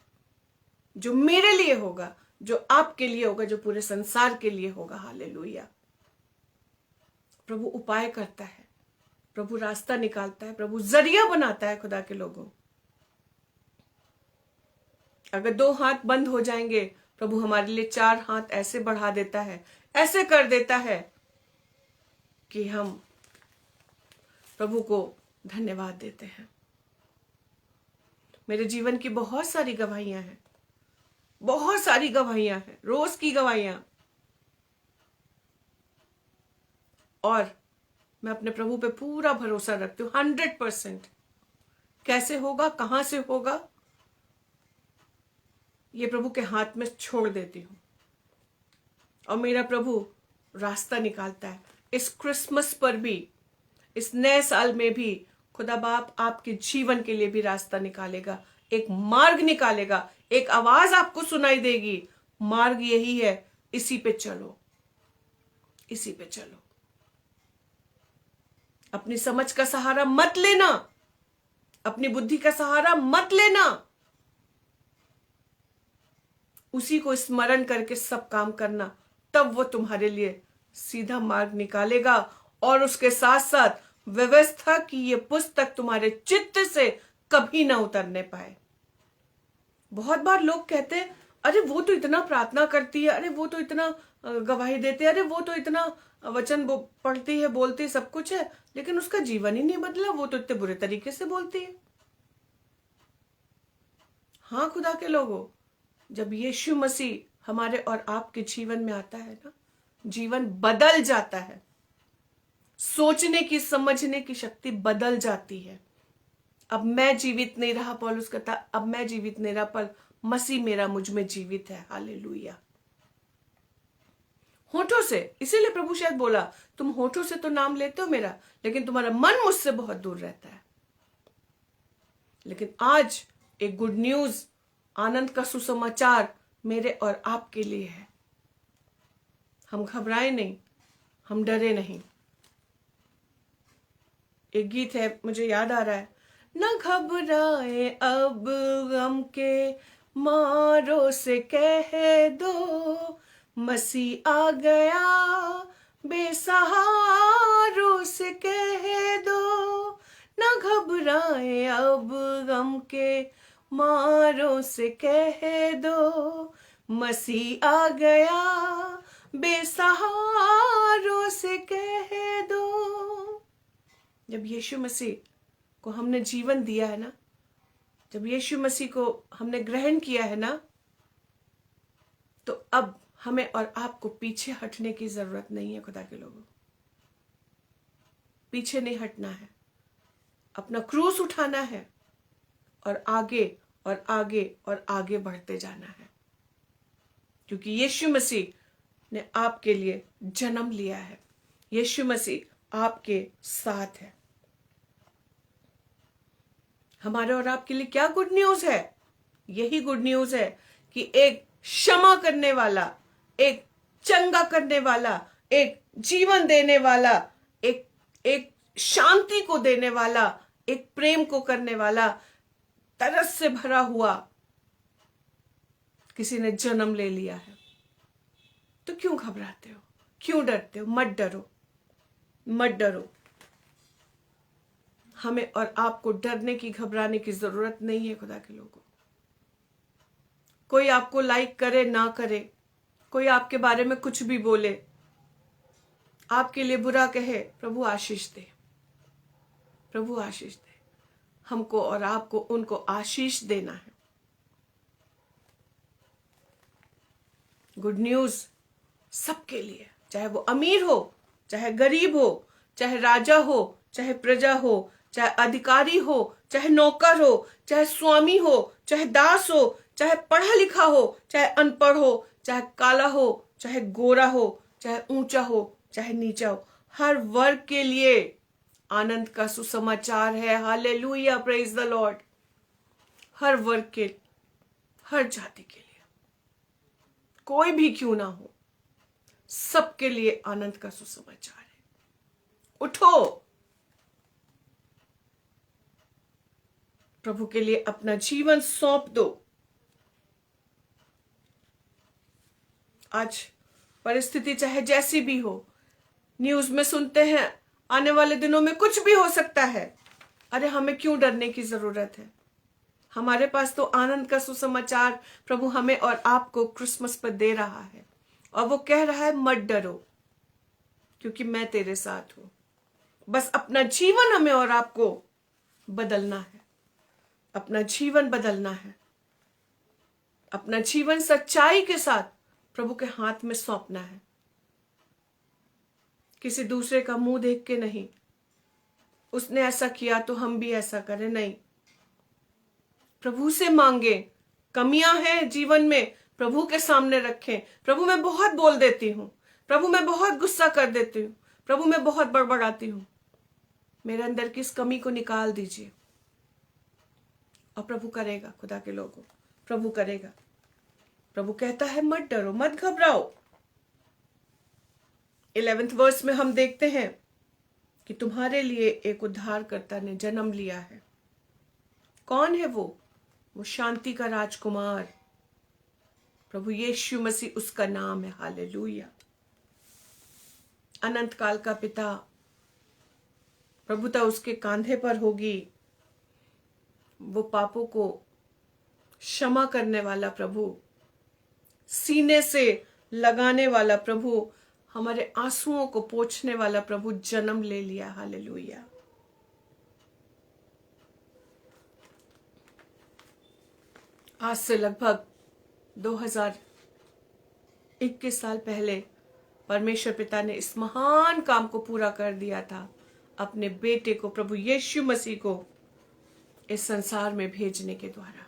जो मेरे लिए होगा, जो आपके लिए होगा, जो पूरे संसार के लिए होगा। हालेलुया। प्रभु उपाय करता है, प्रभु रास्ता निकालता है, प्रभु जरिया बनाता है। खुदा के लोगों, अगर 2 हाथ बंद हो जाएंगे, प्रभु हमारे लिए 4 हाथ ऐसे बढ़ा देता है, ऐसे कर देता है कि हम प्रभु को धन्यवाद देते हैं। मेरे जीवन की बहुत सारी गवाहियां हैं, बहुत सारी गवाहियां हैं, रोज की गवाहियां। और मैं अपने प्रभु पे पूरा भरोसा रखती हूँ 100%। कैसे होगा, कहां से होगा, ये प्रभु के हाथ में छोड़ देती हूं। और मेरा प्रभु रास्ता निकालता है। इस क्रिसमस पर भी, इस नए साल में भी खुदा बाप आपके जीवन के लिए भी रास्ता निकालेगा, एक मार्ग निकालेगा। एक आवाज आपको सुनाई देगी, मार्ग यही है, इसी पे चलो, इसी पे चलो। अपनी समझ का सहारा मत लेना, अपनी बुद्धि का सहारा मत लेना। उसी को स्मरण करके सब काम करना, तब वो तुम्हारे लिए सीधा मार्ग निकालेगा। और उसके साथ साथ व्यवस्था की ये पुस्तक तुम्हारे चित्त से कभी ना उतरने पाए। बहुत बार लोग कहते हैं, अरे वो तो इतना प्रार्थना करती है, अरे वो तो इतना गवाही देते हैं, अरे वो तो इतना वचन पढ़ती है, बोलती है, सब कुछ है, लेकिन उसका जीवन ही नहीं बदला, वो तो इतने बुरे तरीके से बोलती है। हाँ खुदा के लोगों, जब यीशु मसीह हमारे और आपके जीवन में आता है ना, जीवन बदल जाता है। सोचने की, समझने की शक्ति बदल जाती है। अब मैं जीवित नहीं रहा, पौलुस कहता, अब मैं जीवित नहीं रहा, पर मसीह मेरा मुझ में जीवित है। हालेलुया। होठों से, इसीलिए प्रभु शायद बोला, तुम होठों से तो नाम लेते हो मेरा, लेकिन तुम्हारा मन मुझसे बहुत दूर रहता है। लेकिन आज एक गुड न्यूज, आनंद का सुसमाचार मेरे और आपके लिए है। हम घबराए नहीं, हम डरे नहीं। एक गीत है, मुझे याद आ रहा है, न घबराए अब गम के मारों से कह दो, मसीह आ गया बेसहारों से कह दो। न घबराए अब गम के मारों से कह दो, मसीह आ गया बेसहारों से कह दो। जब यीशु मसीह को हमने जीवन दिया है ना, जब यीशु मसीह को हमने ग्रहण किया है ना, तो अब हमें और आपको पीछे हटने की जरूरत नहीं है। खुदा के लोगों, पीछे नहीं हटना है, अपना क्रूस उठाना है और आगे और आगे और आगे बढ़ते जाना है, क्योंकि यीशु मसीह ने आपके लिए जन्म लिया है। यीशु मसीह आपके साथ है। हमारे और आपके लिए क्या गुड न्यूज है? यही गुड न्यूज है कि एक क्षमा करने वाला, एक चंगा करने वाला, एक जीवन देने वाला, एक शांति को देने वाला, एक प्रेम को करने वाला, तरस से भरा हुआ किसी ने जन्म ले लिया है। तो क्यों घबराते हो, क्यों डरते हो? मत डरो, मत डरो। हमें और आपको डरने की, घबराने की जरूरत नहीं है। खुदा के लोगों, कोई आपको लाइक करे ना करे, कोई आपके बारे में कुछ भी बोले, आपके लिए बुरा कहे, प्रभु आशीष दे, प्रभु आशीष दे। हमको और आपको उनको आशीष देना है। गुड न्यूज सबके लिए, चाहे वो अमीर हो, चाहे गरीब हो, चाहे राजा हो, चाहे प्रजा हो, चाहे अधिकारी हो, चाहे नौकर हो, चाहे स्वामी हो, चाहे दास हो, चाहे पढ़ा लिखा हो, चाहे अनपढ़ हो, चाहे काला हो, चाहे गोरा हो, चाहे ऊंचा हो, चाहे नीचा हो, हर वर्ग के लिए आनंद का सुसमाचार है। Hallelujah, praise the lord. हर वर्ग के, हर जाति के लिए, कोई भी क्यों ना हो, सबके लिए आनंद का सुसमाचार है। उठो, प्रभु के लिए अपना जीवन सौंप दो। आज परिस्थिति चाहे जैसी भी हो, न्यूज में सुनते हैं आने वाले दिनों में कुछ भी हो सकता है। अरे हमें क्यों डरने की जरूरत है? हमारे पास तो आनंद का सुसमाचार प्रभु हमें और आपको क्रिसमस पर दे रहा है, और वो कह रहा है मत डरो, क्योंकि मैं तेरे साथ हूं। बस अपना जीवन हमें और आपको बदलना है, अपना जीवन बदलना है, अपना जीवन सच्चाई के साथ प्रभु के हाथ में सौंपना है। किसी दूसरे का मुंह देख के नहीं, उसने ऐसा किया तो हम भी ऐसा करें, नहीं। प्रभु से मांगे, कमियां हैं जीवन में प्रभु के सामने रखें। प्रभु मैं बहुत बोल देती हूँ, प्रभु मैं बहुत गुस्सा कर देती हूँ, प्रभु मैं बहुत बड़बड़ाती हूँ, मेरे अंदर की इस कमी को निकाल दीजिए। और प्रभु करेगा। खुदा के लोगों, प्रभु करेगा। प्रभु कहता है मत डरो, मत घबराओ। 11वें वर्स में हम देखते हैं कि तुम्हारे लिए एक उद्धारकर्ता ने जन्म लिया है। कौन है वो? वो शांति का राजकुमार प्रभु यीशु मसीह, उसका नाम है। हालेलुया। अनंत काल का पिता, प्रभुता उसके कांधे पर होगी। वो पापों को क्षमा करने वाला प्रभु, सीने से लगाने वाला प्रभु, हमारे आंसुओं को पोंछने वाला प्रभु जन्म ले लिया। हालेलुया। आज से लगभग 2000 21 साल पहले परमेश्वर पिता ने इस महान काम को पूरा कर दिया था, अपने बेटे को, प्रभु यीशु मसीह को इस संसार में भेजने के द्वारा,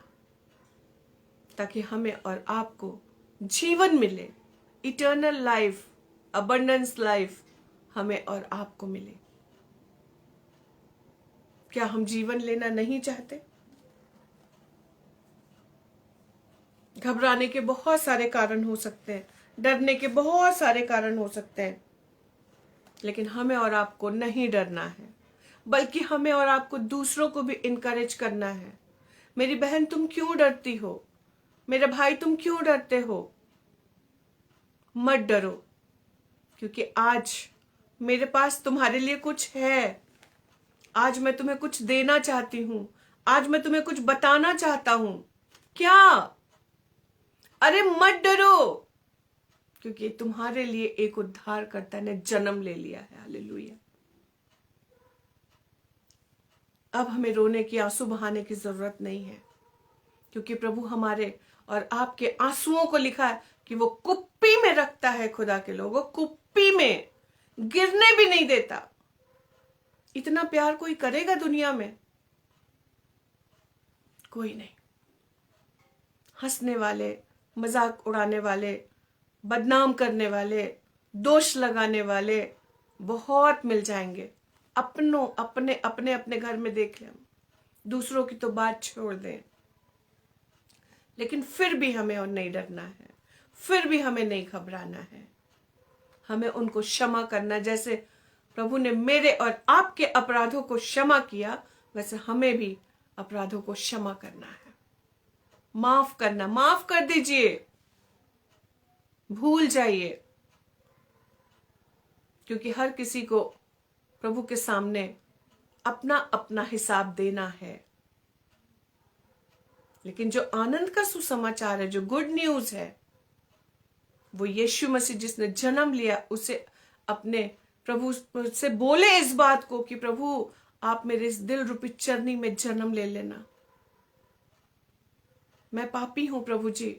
ताकि हमें और आपको जीवन मिले, इटर्नल लाइफ, अबंडेंस लाइफ हमें और आपको मिले। क्या हम जीवन लेना नहीं चाहते? घबराने के बहुत सारे कारण हो सकते हैं, डरने के बहुत सारे कारण हो सकते हैं, लेकिन हमें और आपको नहीं डरना है, बल्कि हमें और आपको दूसरों को भी इनकरेज करना है। मेरी बहन, तुम क्यों डरती हो? मेरे भाई, तुम क्यों डरते हो? मत डरो, क्योंकि आज मेरे पास तुम्हारे लिए कुछ है। आज मैं तुम्हें कुछ देना चाहती हूं, आज मैं तुम्हें कुछ बताना चाहता हूं। क्या? अरे मत डरो, क्योंकि तुम्हारे लिए एक उद्धारकर्ता ने जन्म ले लिया है। हालेलुया। अब हमें रोने की, आंसू बहाने की जरूरत नहीं है, क्योंकि प्रभु हमारे और आपके आंसुओं को लिखा है कि वो कुप्पी में रखता है। खुदा के लोगों, कुप्पी में, गिरने भी नहीं देता। इतना प्यार कोई करेगा दुनिया में? कोई नहीं। हंसने वाले, मजाक उड़ाने वाले, बदनाम करने वाले, दोष लगाने वाले बहुत मिल जाएंगे। अपने अपने घर में देख लें, दूसरों की तो बात छोड़ दें, लेकिन फिर भी हमें और नहीं डरना है, फिर भी हमें नहीं घबराना है। हमें उनको क्षमा करना, जैसे प्रभु ने मेरे और आपके अपराधों को क्षमा किया, वैसे हमें भी अपराधों को क्षमा करना है, माफ करना। माफ कर दीजिए, भूल जाइए, क्योंकि हर किसी को प्रभु के सामने अपना अपना हिसाब देना है। लेकिन जो आनंद का सुसमाचार है, जो गुड न्यूज है, वो यीशु मसीह जिसने जन्म लिया, उसे अपने प्रभु से बोले इस बात को कि प्रभु आप मेरे इस दिल रूपी चरनी में जन्म ले लेना। मैं पापी हूं प्रभु जी,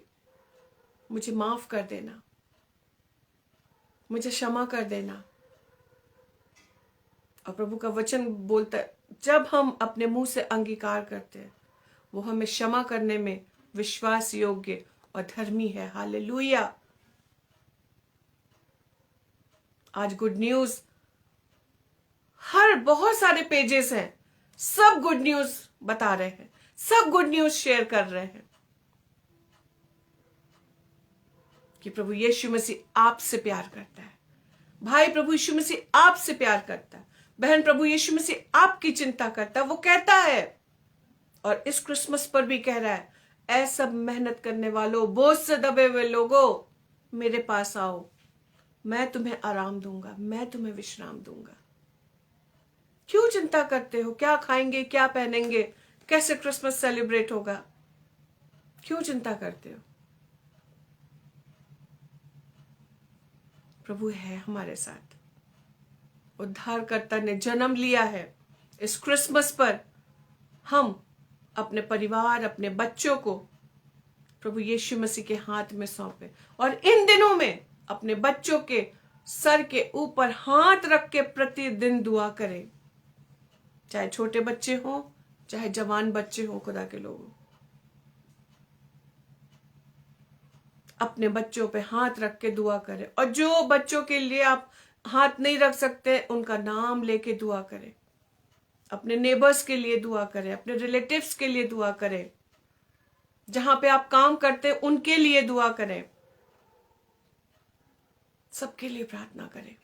मुझे माफ कर देना, मुझे क्षमा कर देना। और प्रभु का वचन बोलता है, जब हम अपने मुंह से अंगीकार करते हैं, वो हमें क्षमा करने में विश्वास योग्य और धर्मी है। हालेलुया। आज गुड न्यूज, हर बहुत सारे पेजेस हैं, सब गुड न्यूज बता रहे हैं, सब गुड न्यूज शेयर कर रहे हैं कि प्रभु यीशु मसीह आपसे प्यार करता है। भाई, प्रभु यीशु मसीह आपसे प्यार करता है। बहन, प्रभु यीशु मसीह आपकी चिंता करता है। वो कहता है, और इस क्रिसमस पर भी कह रहा है, ऐ सब मेहनत करने वालों, बोझ से दबे हुए लोगों, मेरे पास आओ, मैं तुम्हें आराम दूंगा, मैं तुम्हें विश्राम दूंगा। क्यों चिंता करते हो? क्या खाएंगे, क्या पहनेंगे, कैसे क्रिसमस सेलिब्रेट होगा? क्यों चिंता करते हो? प्रभु है हमारे साथ, उद्धारकर्ता ने जन्म लिया है। इस क्रिसमस पर हम अपने परिवार, अपने बच्चों को प्रभु यीशु मसीह के हाथ में सौंपे, और इन दिनों में अपने बच्चों के सर के ऊपर हाथ रख के प्रतिदिन दुआ करें, चाहे छोटे बच्चे हों, चाहे जवान बच्चे हों। खुदा के लोगों, अपने बच्चों पे हाथ रख के दुआ करें, और जो बच्चों के लिए आप हाथ नहीं रख सकते, उनका नाम लेके दुआ करें। अपने नेबर्स के लिए दुआ करें, अपने रिलेटिव्स के लिए दुआ करें, जहां पे आप काम करते उनके लिए दुआ करें, सबके लिए प्रार्थना करें।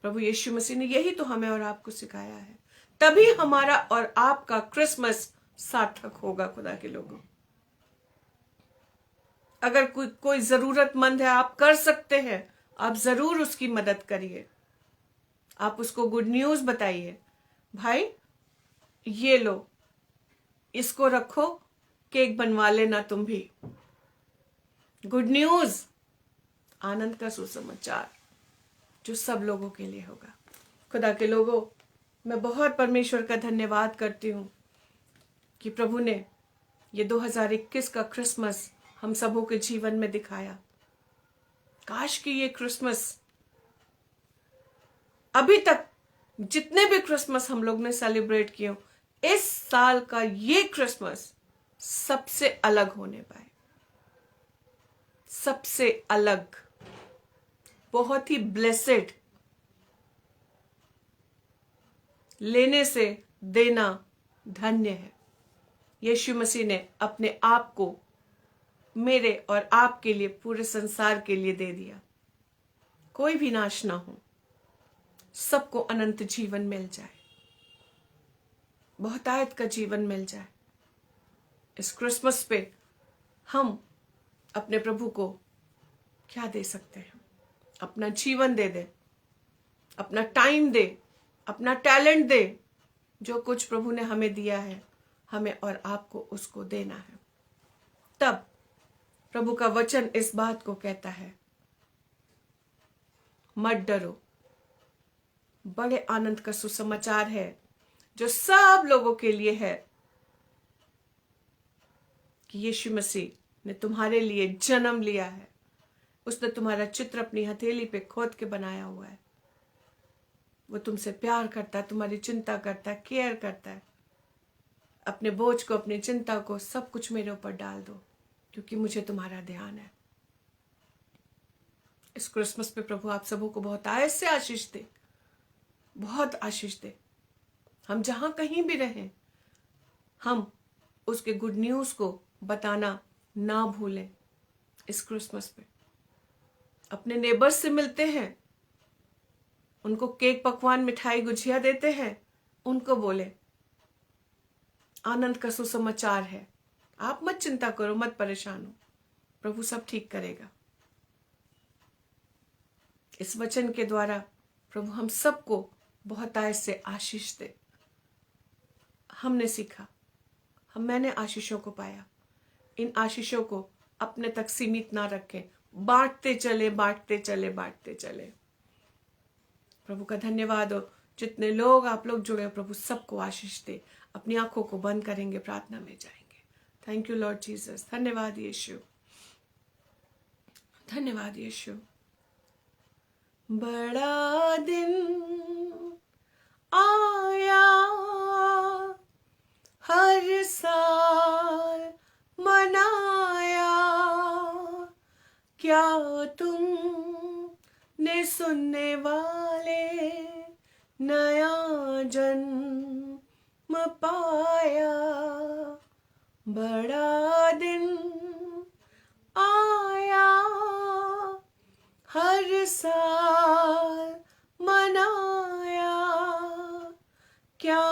प्रभु यीशु मसीह ने यही तो हमें और आपको सिखाया है, तभी हमारा और आपका क्रिसमस सार्थक होगा। खुदा के लोगों, अगर कोई जरूरतमंद है, आप कर सकते हैं, आप जरूर उसकी मदद करिए, आप उसको गुड न्यूज बताइए। भाई, ये लो, इसको रखो, केक बनवा लेना तुम भी। गुड न्यूज, आनंद का सुसमाचार जो सब लोगों के लिए होगा। खुदा के लोगों, मैं बहुत परमेश्वर का धन्यवाद करती हूँ कि प्रभु ने ये 2021 का क्रिसमस हम सबों के जीवन में दिखाया। काश कि ये क्रिसमस, अभी तक जितने भी क्रिसमस हम लोग ने सेलिब्रेट किए, इस साल का ये क्रिसमस सबसे अलग होने पाए, सबसे अलग, बहुत ही ब्लेसेड। लेने से देना धन्य है। यीशु मसीह ने अपने आप को मेरे और आपके लिए, पूरे संसार के लिए दे दिया। कोई भी नाश ना हो, सबको अनंत जीवन मिल जाए, बहुतायत का जीवन मिल जाए। इस क्रिसमस पे हम अपने प्रभु को क्या दे सकते हैं? अपना जीवन दे दे, अपना टाइम दे, अपना टैलेंट दे। जो कुछ प्रभु ने हमें दिया है, हमें और आपको उसको देना है। तब प्रभु का वचन इस बात को कहता है, मत डरो। बड़े आनंद का सुसमाचार है जो सब लोगों के लिए है कि यीशु मसीह ने तुम्हारे लिए जन्म लिया है। उसने तुम्हारा चित्र अपनी हथेली पे खोद के बनाया हुआ है। वो तुमसे प्यार करता है, तुम्हारी चिंता करता है, केयर करता है। अपने बोझ को, अपनी चिंता को, सब कुछ मेरे ऊपर डाल दो, क्योंकि मुझे तुम्हारा ध्यान है। इस क्रिसमस पे प्रभु आप सबों को बहुत आयत से आशीष दे, बहुत आशीष दे। हम जहां कहीं भी रहें, हम उसके गुड न्यूज को बताना ना भूलें। इस क्रिसमस पे अपने नेबर्स से मिलते हैं, उनको केक, पकवान, मिठाई, गुजिया देते हैं, उनको बोले आनंद का सुसमाचार है। आप मत चिंता करो, मत परेशान हो, प्रभु सब ठीक करेगा। इस वचन के द्वारा प्रभु हम सबको बहुत आयत से आशीष दे। हमने सीखा, मैंने आशीषों को पाया। इन आशीषों को अपने तक सीमित ना रखें, बांटते चले, बांटते चले, बांटते चले। प्रभु का धन्यवाद हो। जितने लोग आप लोग जुड़े हो, प्रभु सबको आशीष दे। अपनी आंखों को बंद करेंगे, प्रार्थना में जाएंगे। Thank you Lord Jesus. धन्यवाद यीशु, धन्यवाद यीशु। बड़ा दिन आया, हर साल मनाया, क्या तुमने सुनने वाले नया जन्म पाया। बड़ा दिन आया, हर साल मनाया, क्या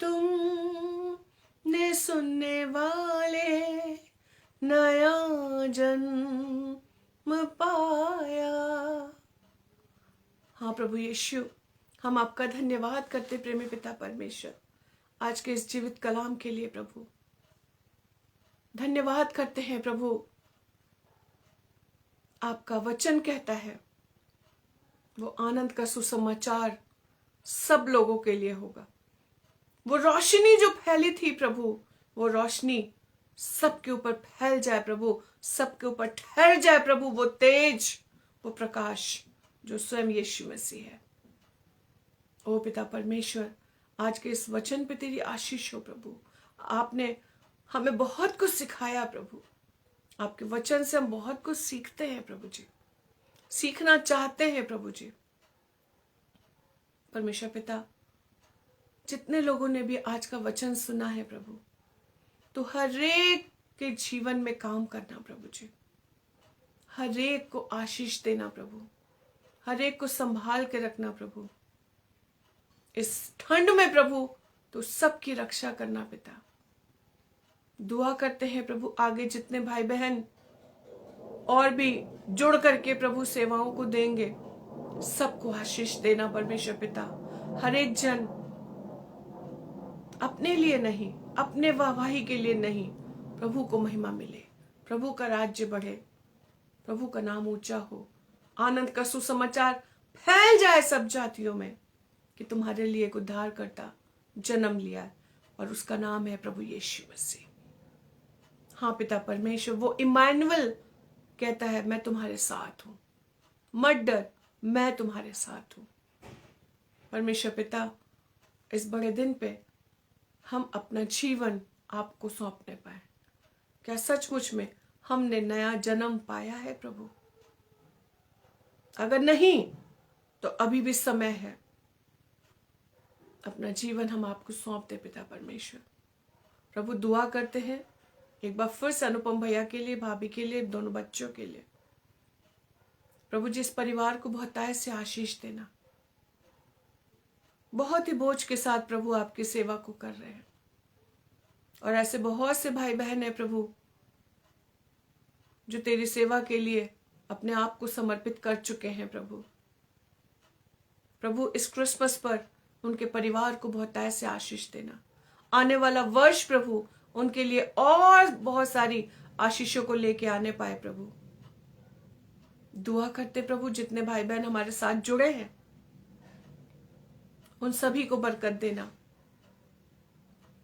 तुमने सुनने वाले नया जन्म पाया। हाँ प्रभु यीशु, हम आपका धन्यवाद करते प्रेमी पिता परमेश्वर, आज के इस जीवित कलाम के लिए प्रभु धन्यवाद करते हैं। प्रभु आपका वचन कहता है वो आनंद का सुसमाचार सब लोगों के लिए होगा। वो रोशनी जो फैली थी प्रभु, वो रोशनी सबके ऊपर फैल जाए प्रभु, सबके ऊपर ठहर जाए प्रभु। वो तेज, वो प्रकाश जो स्वयं यीशु मसीह है। ओ पिता परमेश्वर, आज के इस वचन पे तेरी आशीष हो प्रभु। आपने हमें बहुत कुछ सिखाया प्रभु। आपके वचन से हम बहुत कुछ सीखते हैं प्रभु जी, सीखना चाहते हैं प्रभु जी। परमेश्वर पिता, जितने लोगों ने भी आज का वचन सुना है प्रभु, तो हर एक के जीवन में काम करना प्रभु जी, हर एक को आशीष देना प्रभु, हर एक को संभाल के रखना प्रभु। इस ठंड में प्रभु तो सबकी रक्षा करना पिता। दुआ करते हैं प्रभु, आगे जितने भाई बहन और भी जुड़ करके प्रभु सेवाओं को देंगे, सबको आशीष देना परमेश्वर पिता। हर एक जन अपने लिए नहीं, अपने वाहवाही के लिए नहीं, प्रभु को महिमा मिले, प्रभु का राज्य बढ़े, प्रभु का नाम ऊंचा हो, आनंद का सुसमाचार फैल जाए सब जातियों में कि तुम्हारे लिए एक उद्धारकर्ता जन्म लिया है और उसका नाम है प्रभु यीशु मसीह। हाँ पिता परमेश्वर, वो इमानुएल कहता है मैं तुम्हारे साथ हूं। मत डर, मैं तुम्हारे साथ हूं। परमेश्वर पिता, इस बड़े दिन पे हम अपना जीवन आपको सौंपने पाए। क्या सचमुच में हमने नया जन्म पाया है प्रभु? अगर नहीं तो अभी भी समय है। अपना जीवन हम आपको सौंप दे पिता परमेश्वर। प्रभु दुआ करते हैं एक बार फिर से अनुपम भैया के लिए, भाभी के लिए, दोनों बच्चों के लिए। प्रभु जिस परिवार को बहुतायत से आशीष देना, बहुत ही बोझ के साथ प्रभु आपकी सेवा को कर रहे हैं। और ऐसे बहुत से भाई बहन है प्रभु जो तेरी सेवा के लिए अपने आप को समर्पित कर चुके हैं प्रभु। प्रभु इस क्रिसमस पर उनके परिवार को बहुतायत से आशीष देना। आने वाला वर्ष प्रभु उनके लिए और बहुत सारी आशीषों को लेके आने पाए प्रभु। दुआ करते प्रभु जितने भाई बहन हमारे साथ जुड़े हैं उन सभी को बरकत देना,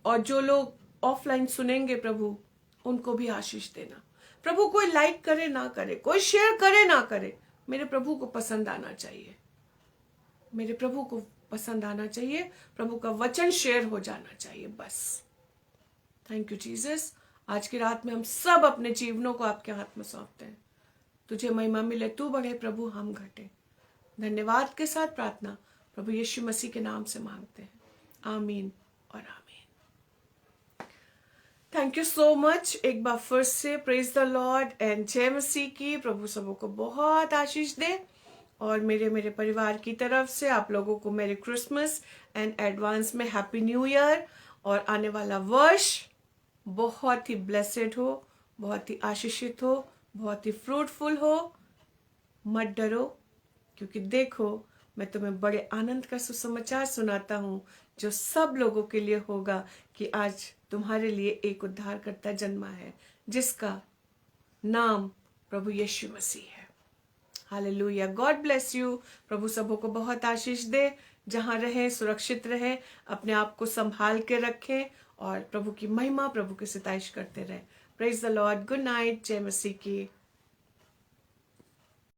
और जो लोग ऑफलाइन सुनेंगे प्रभु उनको भी आशीष देना। प्रभु कोई लाइक करे ना करे, कोई शेयर करे ना करे, मेरे प्रभु को पसंद आना चाहिए, मेरे प्रभु को पसंद आना चाहिए, प्रभु का वचन शेयर हो जाना चाहिए बस। Thank you Jesus. आज की रात में हम सब अपने जीवनों को आपके हाथ में सौंपते हैं। तुझे महिमा मिले, तू बढ़े प्रभु, हम घटे। धन्यवाद के साथ प्रार्थना प्रभु यीशु मसीह के नाम से मांगते हैं, आमीन और आमीन। Thank you so much. एक बार फिर से प्रेज द लॉर्ड एंड जय मसीह की। प्रभु सबों को बहुत आशीष दे, और मेरे परिवार की तरफ से आप लोगों को मेरी क्रिसमस एंड एडवांस में हैप्पी न्यू ईयर। और आने वाला वर्ष बहुत ही ब्लेसेड हो, बहुत ही आशीषित हो, बहुत ही फ्रूटफुल हो। मत डरो, क्योंकि देखो मैं तुम्हें बड़े आनंद का सुसमाचार सुनाता हूँ जो सब लोगों के लिए होगा, कि आज तुम्हारे लिए एक उद्धारकर्ता जन्मा है जिसका नाम प्रभु यीशु मसीह है। हालेलुया। God bless you. प्रभु सबों को बहुत आशीष दे। जहां रहें सुरक्षित रहें, अपने आप को संभाल के रखें, और प्रभु की महिमा, प्रभु की सिताइश करते रहें। Praise the lord. Good night. जय मसीह की।